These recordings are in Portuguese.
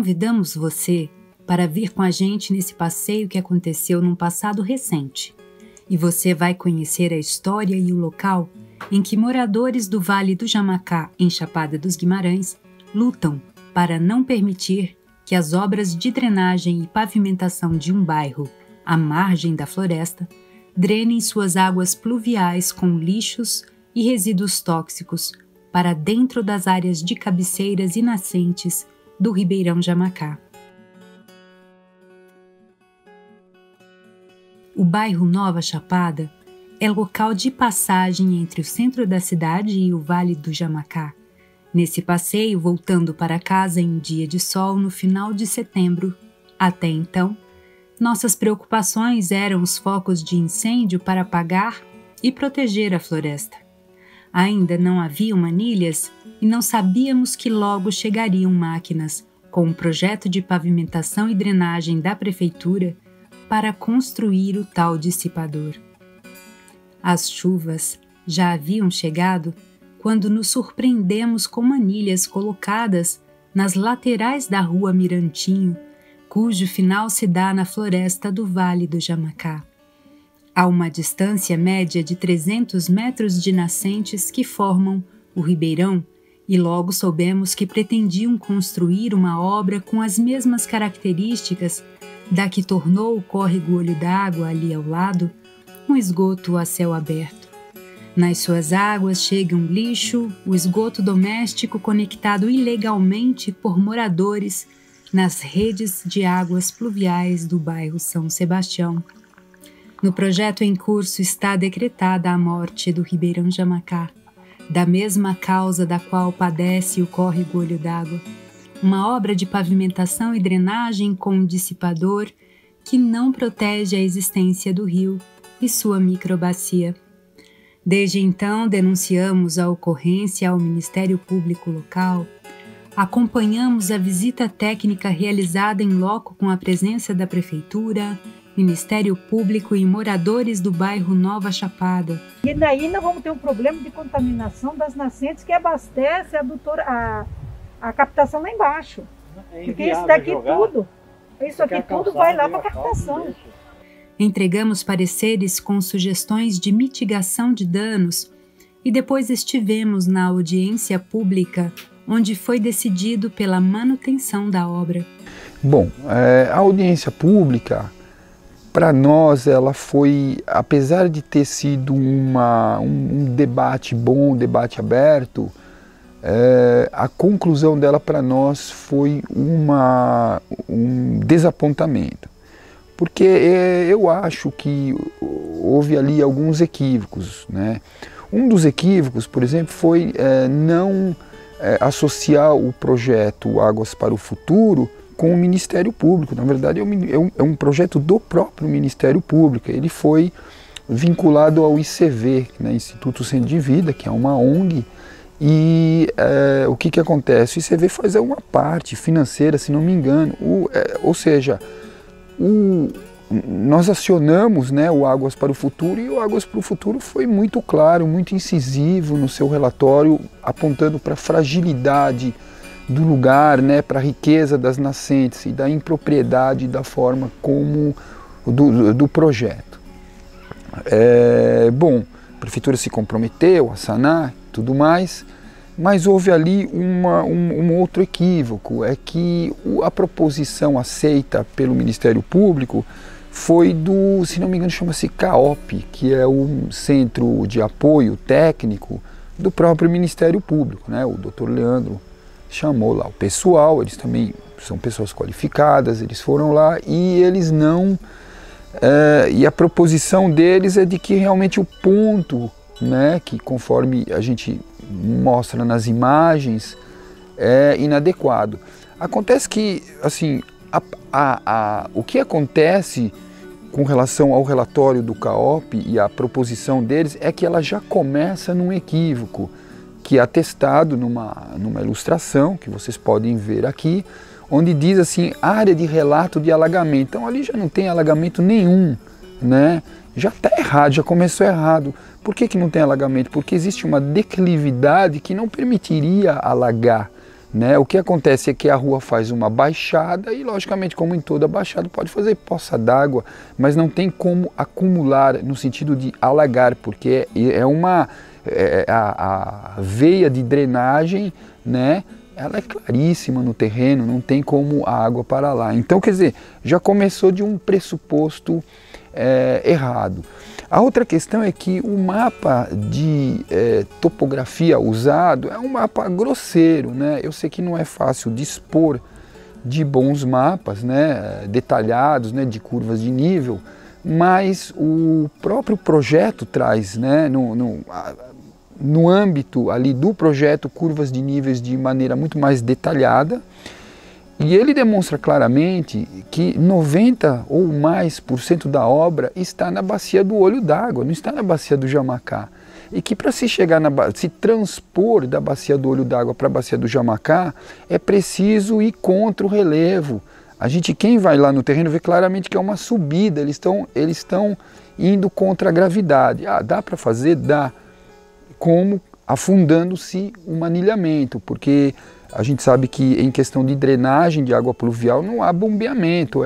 convidamos você para vir com a gente nesse passeio que aconteceu num passado recente. E você vai conhecer a história e o local em que moradores do Vale do Jamacá, em Chapada dos Guimarães, lutam para não permitir que as obras de drenagem e pavimentação de um bairro à margem da floresta drenem suas águas pluviais com lixos e resíduos tóxicos para dentro das áreas de cabeceiras e nascentes do Ribeirão Jamacá. O bairro Nova Chapada é local de passagem entre o centro da cidade e o Vale do Jamacá. Nesse passeio, voltando para casa em um dia de sol no final de setembro, até então, nossas preocupações eram os focos de incêndio para apagar e proteger a floresta. Ainda não haviam manilhas e não sabíamos que logo chegariam máquinas com um projeto de pavimentação e drenagem da prefeitura para construir o tal dissipador. As chuvas já haviam chegado quando nos surpreendemos com manilhas colocadas nas laterais da rua Mirantinho, cujo final se dá na floresta do Vale do Jamacá. A uma distância média de 300 metros de nascentes que formam o Ribeirão, e logo soubemos que pretendiam construir uma obra com as mesmas características da que tornou o córrego Olho d'Água ali ao lado um esgoto a céu aberto. Nas suas águas chegam lixo, o esgoto doméstico conectado ilegalmente por moradores nas redes de águas pluviais do bairro São Sebastião. No projeto em curso está decretada a morte do Ribeirão Jamacá, da mesma causa da qual padece o córrego Olho d'Água, uma obra de pavimentação e drenagem com um dissipador que não protege a existência do rio e sua microbacia. Desde então, denunciamos a ocorrência ao Ministério Público local, acompanhamos a visita técnica realizada em loco com a presença da Prefeitura, Ministério Público e moradores do bairro Nova Chapada. E daí nós vamos ter um problema de contaminação das nascentes que abastece a captação lá embaixo. Porque isso daqui tudo, vai lá para a captação. Entregamos pareceres com sugestões de mitigação de danos e depois estivemos na audiência pública, onde foi decidido pela manutenção da obra. Bom, a audiência pública, para nós, ela foi, apesar de ter sido um debate bom, um debate aberto, a conclusão dela para nós foi um desapontamento. Porque eu acho que houve ali alguns equívocos, né? Um dos equívocos, por exemplo, foi não associar o projeto Águas para o Futuro com o Ministério Público. Na verdade, é um projeto do próprio Ministério Público. Ele foi vinculado ao ICV, né, Instituto Centro de Vida, que é uma ONG, e o que acontece? O ICV faz uma parte financeira, se não me engano, ou seja, nós acionamos, né, o Águas para o Futuro, e o Águas para o Futuro foi muito claro, muito incisivo no seu relatório, apontando para a fragilidade do lugar, né, para a riqueza das nascentes e da impropriedade da forma como do projeto. Bom, a prefeitura se comprometeu a sanar, tudo mais, mas houve ali um outro equívoco, é que a proposição aceita pelo Ministério Público foi se não me engano, chama-se CAOP, que é um centro de apoio técnico do próprio Ministério Público, né? O Dr. Leandro chamou lá o pessoal, eles também são pessoas qualificadas, eles foram lá e eles não... e a proposição deles é de que realmente o ponto, né, que conforme a gente mostra nas imagens, é inadequado. Acontece que, assim, o que acontece com relação ao relatório do CAOP e a proposição deles é que ela já começa num equívoco, que é atestado numa ilustração, que vocês podem ver aqui, onde diz assim, área de relato de alagamento. Então ali já não tem alagamento nenhum, né? Já está errado, já começou errado. Por que não tem alagamento? Porque existe uma declividade que não permitiria alagar, né? O que acontece é que a rua faz uma baixada e, logicamente, como em toda baixada, pode fazer poça d'água, mas não tem como acumular no sentido de alagar, porque a veia de drenagem, né? Ela é claríssima no terreno, não tem como a água parar lá. Então, quer dizer, já começou de um pressuposto errado. A outra questão é que o mapa de topografia usado é um mapa grosseiro, né? Eu sei que não é fácil dispor de bons mapas, né? Detalhados, né? De curvas de nível, mas o próprio projeto traz, né? No âmbito ali do projeto, curvas de níveis de maneira muito mais detalhada, e ele demonstra claramente que 90% ou mais da obra está na bacia do Olho d'Água, não está na bacia do Jamacá. E que para se chegar se transpor da bacia do Olho d'Água para a bacia do Jamacá, é preciso ir contra o relevo. Quem vai lá no terreno vê claramente que é uma subida, eles estão indo contra a gravidade. Ah, dá para fazer? Dá. Como afundando-se um anilhamento, porque a gente sabe que em questão de drenagem de água pluvial não há bombeamento,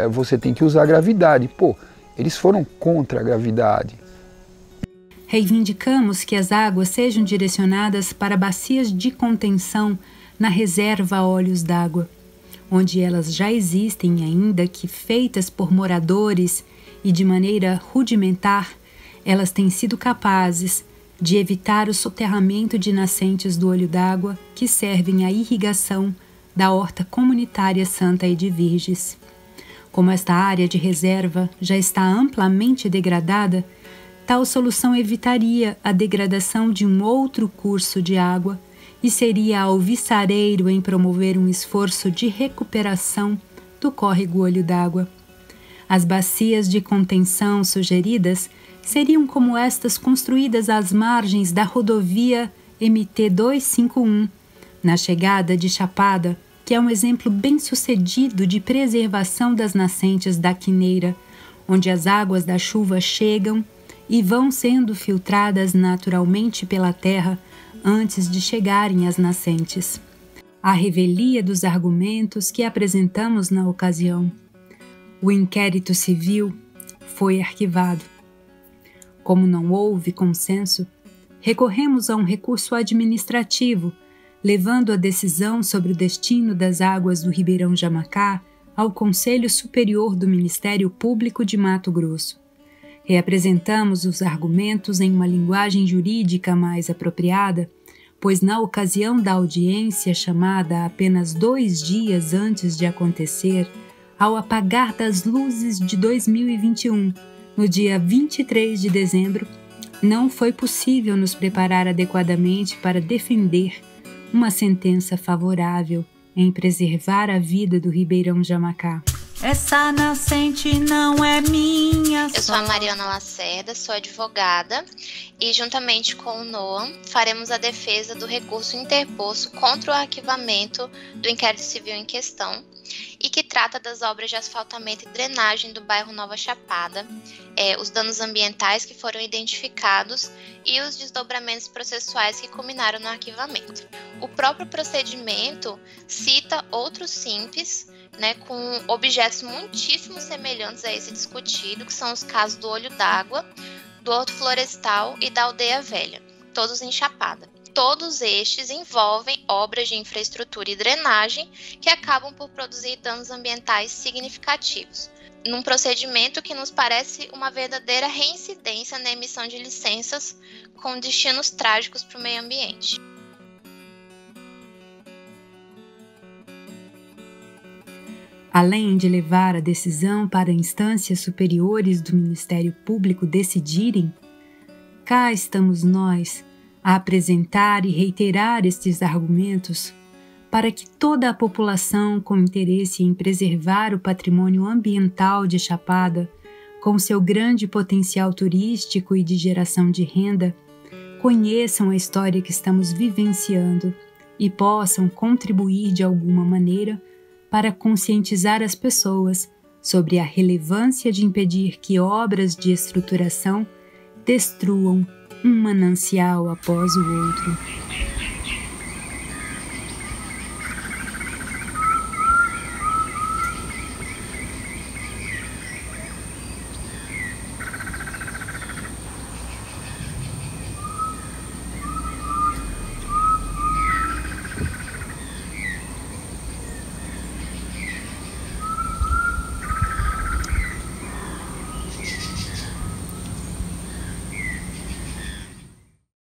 você tem que usar a gravidade. Pô, eles foram contra a gravidade. Reivindicamos que as águas sejam direcionadas para bacias de contenção na reserva Olhos d'Água, onde elas já existem, ainda que feitas por moradores e de maneira rudimentar, elas têm sido capazes de evitar o soterramento de nascentes do Olho d'Água que servem à irrigação da horta comunitária Santa Edviges. Como esta área de reserva já está amplamente degradada, tal solução evitaria a degradação de um outro curso de água e seria alvissareiro em promover um esforço de recuperação do córrego Olho d'Água. As bacias de contenção sugeridas seriam como estas construídas às margens da rodovia MT-251, na chegada de Chapada, que é um exemplo bem-sucedido de preservação das nascentes da Quineira, onde as águas da chuva chegam e vão sendo filtradas naturalmente pela terra antes de chegarem às nascentes. À revelia dos argumentos que apresentamos na ocasião, o inquérito civil foi arquivado. Como não houve consenso, recorremos a um recurso administrativo, levando a decisão sobre o destino das águas do Ribeirão Jamacá ao Conselho Superior do Ministério Público de Mato Grosso. Reapresentamos os argumentos em uma linguagem jurídica mais apropriada, pois na ocasião da audiência chamada apenas 2 dias antes de acontecer, ao apagar das luzes de 2021, no dia 23 de dezembro, não foi possível nos preparar adequadamente para defender uma sentença favorável em preservar a vida do Ribeirão Jamacá. Essa nascente não é minha. Eu sou a Mariana Lacerda, sou advogada e, juntamente com o Noam, faremos a defesa do recurso interposto contra o arquivamento do inquérito civil em questão e que trata das obras de asfaltamento e drenagem do bairro Nova Chapada, os danos ambientais que foram identificados e os desdobramentos processuais que culminaram no arquivamento. O próprio procedimento cita outros simples, com objetos muitíssimo semelhantes a esse discutido, que são os casos do Olho d'Água, do Horto Florestal e da Aldeia Velha, todos em Chapada. Todos estes envolvem obras de infraestrutura e drenagem que acabam por produzir danos ambientais significativos, num procedimento que nos parece uma verdadeira reincidência na emissão de licenças com destinos trágicos para o meio ambiente. Além de levar a decisão para instâncias superiores do Ministério Público decidirem, cá estamos nós a apresentar e reiterar estes argumentos para que toda a população com interesse em preservar o patrimônio ambiental de Chapada, com seu grande potencial turístico e de geração de renda, conheçam a história que estamos vivenciando e possam contribuir de alguma maneira para conscientizar as pessoas sobre a relevância de impedir que obras de estruturação destruam um manancial após o outro.